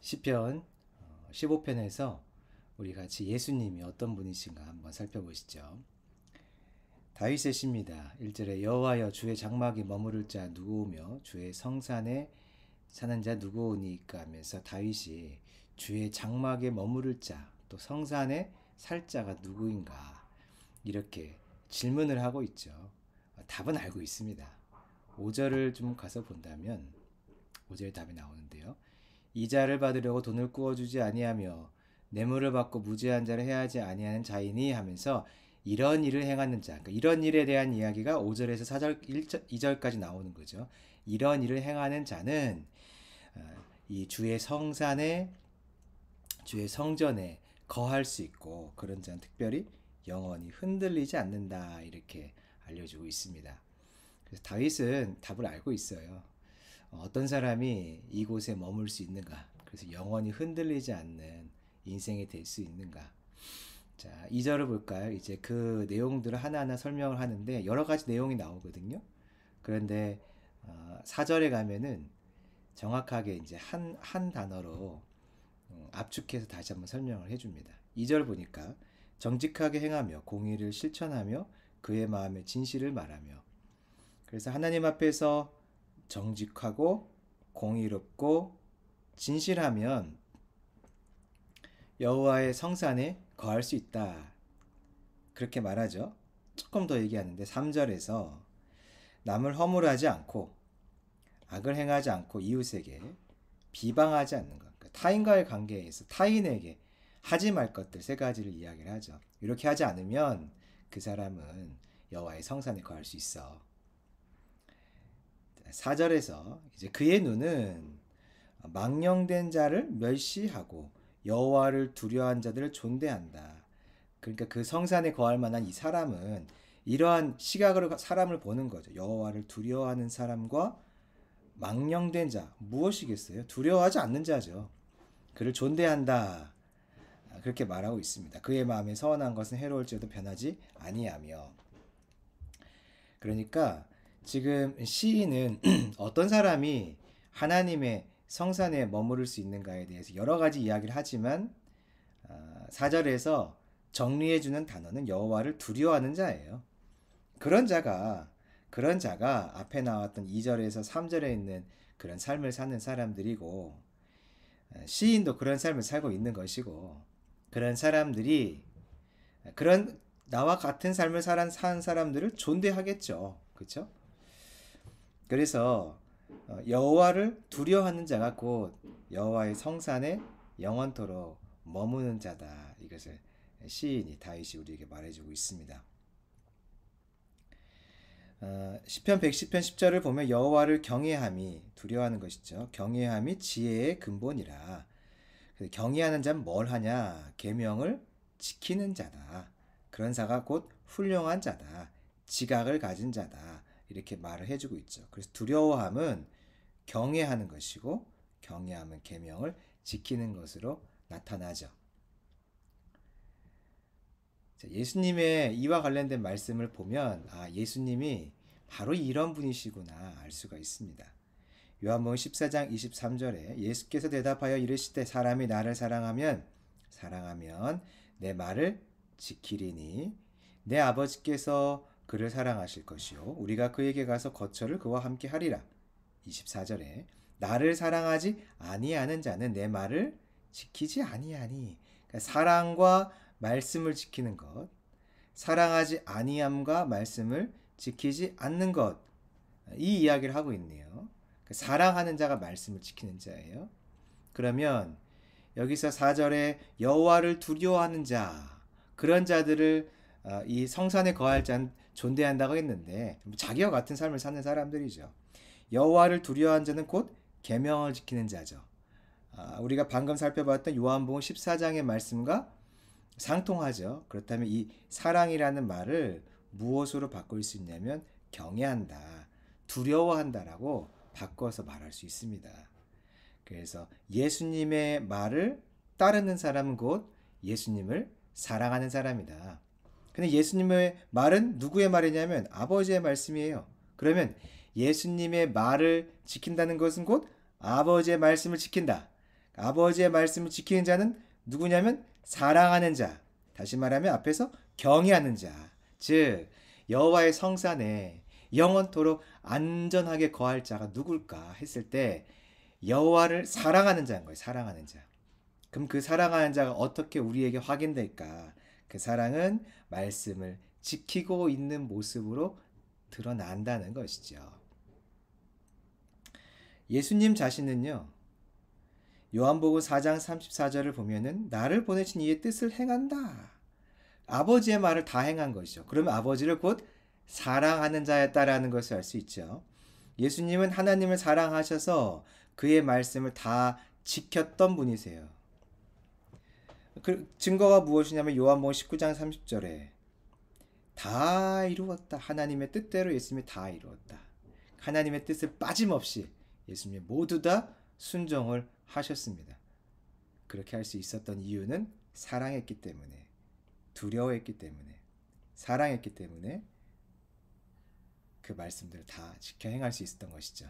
시편 15편에서 우리 같이 예수님이 어떤 분이신가 한번 살펴보시죠. 다윗의 시입니다. 1절에 여호와여 주의 장막에 머무를 자 누구오며 주의 성산에 사는 자 누구오니까 하면서 다윗이 주의 장막에 머무를 자 또 성산에 살 자가 누구인가 이렇게 질문을 하고 있죠. 답은 알고 있습니다. 5절을 좀 가서 본다면 5절에 답이 나오는데요. 이자를 받으려고 돈을 구워주지 아니하며 뇌물을 받고 무죄한 자를 해하지 아니하는 자이니 하면서 이런 일을 행하는 자, 그러니까 이런 일에 대한 이야기가 5절에서 4절, 2절까지 나오는 거죠. 이런 일을 행하는 자는 이 주의 성산에 주의 성전에 거할 수 있고 그런 자는 특별히 영원히 흔들리지 않는다 이렇게 알려주고 있습니다. 그래서 다윗은 답을 알고 있어요. 어떤 사람이 이곳에 머물 수 있는가? 그래서 영원히 흔들리지 않는 인생이 될 수 있는가? 자, 2절을 볼까요? 이제 그 내용들을 하나하나 설명을 하는데 여러 가지 내용이 나오거든요. 그런데 4절에 가면은 정확하게 이제 한 단어로 압축해서 다시 한번 설명을 해줍니다. 2절 보니까 정직하게 행하며 공의를 실천하며 그의 마음의 진실을 말하며 그래서 하나님 앞에서 정직하고 공의롭고 진실하면 여호와의 성산에 거할 수 있다. 그렇게 말하죠. 조금 더 얘기하는데 3절에서 남을 허물하지 않고 악을 행하지 않고 이웃에게 비방하지 않는 것. 그러니까 타인과의 관계에서 타인에게 하지 말 것들 세 가지를 이야기를 하죠. 이렇게 하지 않으면 그 사람은 여호와의 성산에 거할 수 있어. 4절에서 이제 그의 눈은 망령된 자를 멸시하고 여호와를 두려워한 자들을 존대한다. 그러니까 그 성산에 거할 만한 이 사람은 이러한 시각으로 사람을 보는 거죠. 여호와를 두려워하는 사람과 망령된 자 무엇이겠어요? 두려워하지 않는 자죠. 그를 존대한다. 그렇게 말하고 있습니다. 그의 마음에 서원한 것은 해로울지라도 변하지 아니하며. 그러니까 지금 시인은 어떤 사람이 하나님의 성산에 머무를 수 있는가에 대해서 여러 가지 이야기를 하지만 4절에서 정리해주는 단어는 여호와를 두려워하는 자예요. 그런 자가 앞에 나왔던 2절에서 3절에 있는 그런 삶을 사는 사람들이고 시인도 그런 삶을 살고 있는 것이고 그런 사람들이 그런 나와 같은 삶을 사는 사람들을 존대하겠죠. 그렇죠? 그래서 여호와를 두려워하는 자가 곧 여호와의 성산에 영원토록 머무는 자다. 이것을 시인이 다윗이 우리에게 말해주고 있습니다. 시편 110편 10절을 보면 여호와를 경외함이 두려워하는 것이죠. 경외함이 지혜의 근본이라. 경외하는 자는 뭘 하냐? 계명을 지키는 자다. 그런 자가 곧 훌륭한 자다. 지각을 가진 자다. 이렇게 말을 해주고 있죠. 그래서 두려워함은 경외하는 것이고 경외함은 계명을 지키는 것으로 나타나죠. 예수님의 이와 관련된 말씀을 보면 예수님이 바로 이런 분이시구나 알 수가 있습니다. 요한복음 14장 23절에 예수께서 대답하여 이르시되 사람이 나를 사랑하면 내 말을 지키리니 내 아버지께서 그를 사랑하실 것이요 우리가 그에게 가서 거처를 그와 함께 하리라. 24절에 나를 사랑하지 아니하는 자는 내 말을 지키지 아니하니. 그러니까 사랑과 말씀을 지키는 것, 사랑하지 아니함과 말씀을 지키지 않는 것, 이 이야기를 하고 있네요. 사랑하는 자가 말씀을 지키는 자예요. 그러면 여기서 4절에 여호와를 두려워하는 자, 그런 자들을 이 성산에 거할 자는 존대한다고 했는데 자기와 같은 삶을 사는 사람들이죠. 여호와를 두려워하는 자는 곧 계명을 지키는 자죠. 우리가 방금 살펴봤던 요한복음 14장의 말씀과 상통하죠. 그렇다면 이 사랑이라는 말을 무엇으로 바꿀 수 있냐면 경외한다, 두려워한다라고 바꿔서 말할 수 있습니다. 그래서 예수님의 말을 따르는 사람은 곧 예수님을 사랑하는 사람이다. 근데 예수님의 말은 누구의 말이냐면 아버지의 말씀이에요. 그러면 예수님의 말을 지킨다는 것은 곧 아버지의 말씀을 지킨다. 아버지의 말씀을 지키는 자는 누구냐면 사랑하는 자. 다시 말하면 앞에서 경외하는 자. 즉 여호와의 성산에 영원토록 안전하게 거할 자가 누굴까 했을 때 여호와를 사랑하는 자인 거예요. 사랑하는 자. 그럼 그 사랑하는 자가 어떻게 우리에게 확인될까? 그 사랑은 말씀을 지키고 있는 모습으로 드러난다는 것이죠. 예수님 자신은요. 요한복음 4장 34절을 보면은 나를 보내신 이의 뜻을 행한다. 아버지의 말을 다 행한 것이죠. 그러면 아버지를 곧 사랑하는 자였다라는 것을 알 수 있죠. 예수님은 하나님을 사랑하셔서 그의 말씀을 다 지켰던 분이세요. 그 증거가 무엇이냐면 요한복음 19장 30절에 다 이루었다. 하나님의 뜻대로 예수님이 다 이루었다. 하나님의 뜻을 빠짐없이 예수님이 모두 다 순종을 하셨습니다. 그렇게 할 수 있었던 이유는 사랑했기 때문에, 두려워했기 때문에, 사랑했기 때문에 그 말씀들을 다 지켜 행할 수 있었던 것이죠.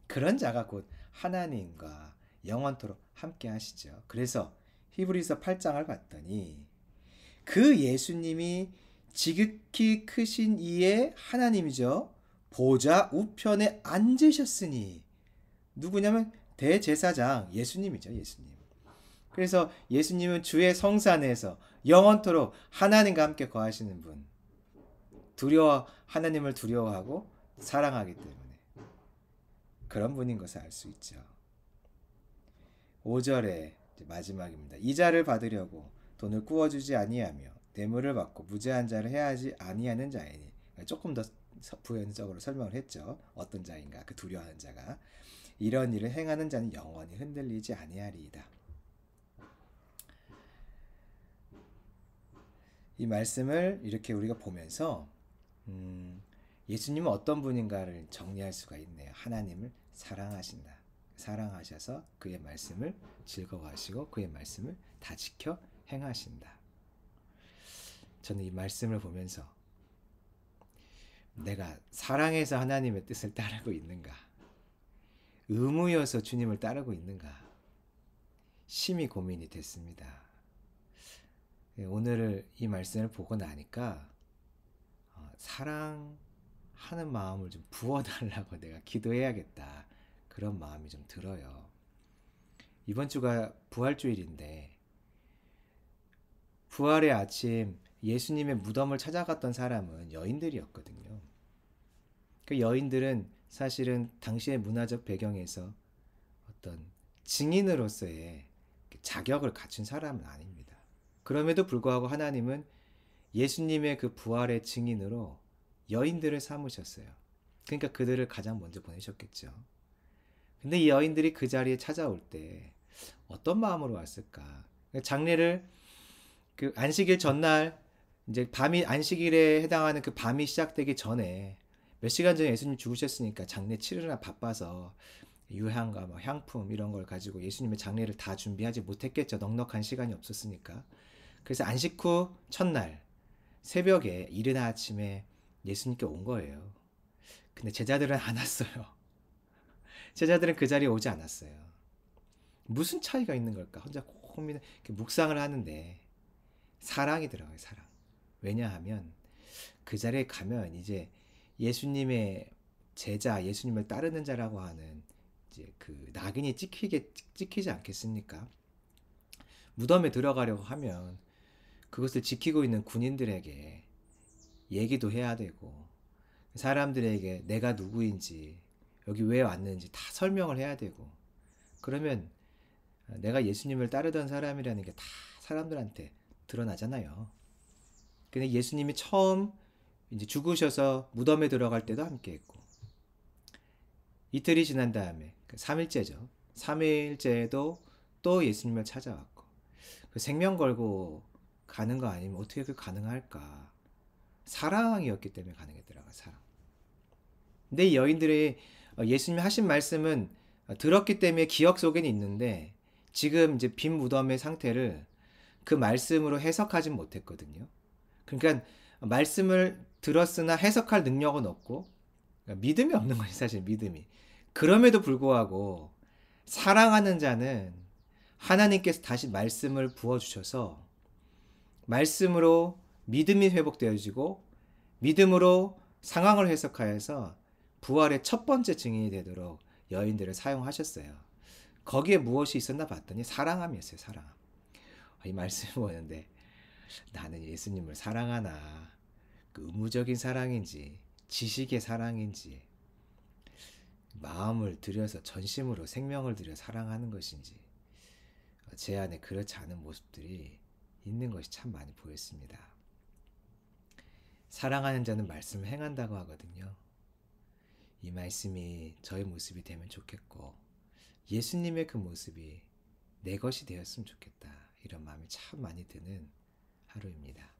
그런 자가 곧 하나님과 영원토록 함께 하시죠. 그래서 히브리서 8장을 봤더니 그 예수님이 지극히 크신 이의 하나님이죠. 보좌 우편에 앉으셨으니 누구냐면 대제사장 예수님이죠. 예수님. 그래서 예수님은 주의 성산에서 영원토록 하나님과 함께 거하시는 분. 하나님을 두려워하고 사랑하기 때문에 그런 분인 것을 알 수 있죠. 5절에 마지막입니다. 이자를 받으려고 돈을 구워주지 아니하며 뇌물을 받고 무죄한 자를 해하지 아니하는 자이니. 조금 더 부연적으로 설명을 했죠. 어떤 자인가? 그 두려워하는 자가. 이런 일을 행하는 자는 영원히 흔들리지 아니하리이다. 이 말씀을 이렇게 우리가 보면서 예수님은 어떤 분인가를 정리할 수가 있네요. 하나님을 사랑하신다. 사랑하셔서 그의 말씀을 즐거워하시고 그의 말씀을 다 지켜 행하신다. 저는 이 말씀을 보면서 내가 사랑해서 하나님의 뜻을 따르고 있는가? 의무여서 주님을 따르고 있는가? 심히 고민이 됐습니다. 오늘 이 말씀을 보고 나니까 사랑하는 마음을 좀 부어달라고 내가 기도해야겠다. 그런 마음이 좀 들어요. 이번 주가 부활주일인데 부활의 아침 예수님의 무덤을 찾아갔던 사람은 여인들이었거든요. 그 여인들은 사실은 당시의 문화적 배경에서 어떤 증인으로서의 자격을 갖춘 사람은 아닙니다. 그럼에도 불구하고 하나님은 예수님의 그 부활의 증인으로 여인들을 삼으셨어요. 그러니까 그들을 가장 먼저 보내셨겠죠. 근데 이 여인들이 그 자리에 찾아올 때 어떤 마음으로 왔을까? 장례를 그 안식일 전날 이제 밤이 안식일에 해당하는 그 밤이 시작되기 전에 몇 시간 전에 예수님 죽으셨으니까 장례 치르느라 바빠서 유향과 뭐 향품 이런 걸 가지고 예수님의 장례를 다 준비하지 못했겠죠. 넉넉한 시간이 없었으니까. 그래서 안식 후 첫날 새벽에 이른 아침에 예수님께 온 거예요. 근데 제자들은 안 왔어요. 제자들은 그 자리에 오지 않았어요. 무슨 차이가 있는 걸까? 혼자 고민, 묵상을 하는데 사랑이 들어가요. 사랑. 왜냐하면 그 자리에 가면 이제 예수님의 제자, 예수님을 따르는 자라고 하는 이제 그 낙인이 찍히지 않겠습니까? 무덤에 들어가려고 하면 그것을 지키고 있는 군인들에게 얘기도 해야 되고 사람들에게 내가 누구인지 여기 왜 왔는지 다 설명을 해야 되고 그러면 내가 예수님을 따르던 사람이라는 게 다 사람들한테 드러나잖아요. 근데 예수님이 처음 이제 죽으셔서 무덤에 들어갈 때도 함께 했고 이틀이 지난 다음에 3일째죠. 3일째에도 또 예수님을 찾아왔고 그 생명 걸고 가는 거 아니면 어떻게 그 가능할까? 사랑이었기 때문에 가능했더라고요. 사랑. 근데 이 여인들이 예수님이 하신 말씀은 들었기 때문에 기억 속에는 있는데 지금 이제 빈 무덤의 상태를 그 말씀으로 해석하진 못했거든요. 그러니까 말씀을 들었으나 해석할 능력은 없고 그러니까 믿음이 없는 거지 사실 믿음이. 그럼에도 불구하고 사랑하는 자는 하나님께서 다시 말씀을 부어주셔서 말씀으로 믿음이 회복되어지고 믿음으로 상황을 해석하여서 부활의 첫 번째 증인이 되도록 여인들을 사용하셨어요. 거기에 무엇이 있었나 봤더니 사랑함이었어요. 사랑함. 이 말씀을 보는데 나는 예수님을 사랑하나, 그 의무적인 사랑인지 지식의 사랑인지 마음을 들여서 전심으로 생명을 들여 사랑하는 것인지 제 안에 그렇지 않은 모습들이 있는 것이 참 많이 보였습니다. 사랑하는 자는 말씀을 행한다고 하거든요. 이 말씀이 저의 모습이 되면 좋겠고 예수님의 그 모습이 내 것이 되었으면 좋겠다, 이런 마음이 참 많이 드는 하루입니다.